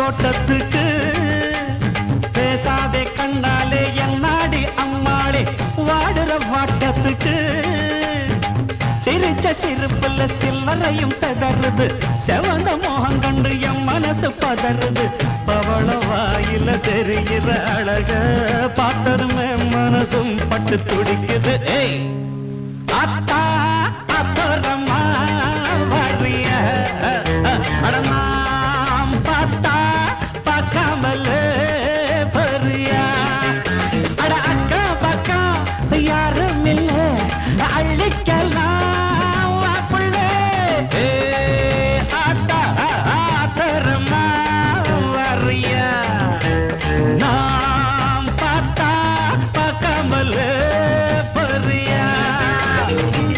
தோட்டத்துக்கு பேசாதே கண்ணாலே என்னாடி அம்மாளே வாடுற வாட்டத்துக்கு சிரிச்ச சிரிப்புல சில்லறையும் செதறுது செவந்த மோகம் கண்டு என் மனசு பதறுது பவள வாயில தெரிகிற அழக பார்த்ததுமே மனசும் பட்டு துடிக்குது ஏய் அத்தா அப்புறமா வரிய அடமாம் பார்த்தா பார்க்காமல பரியா அட அக்கா பக்கா யாரும் இல்லை அள்ளிக்கலாம்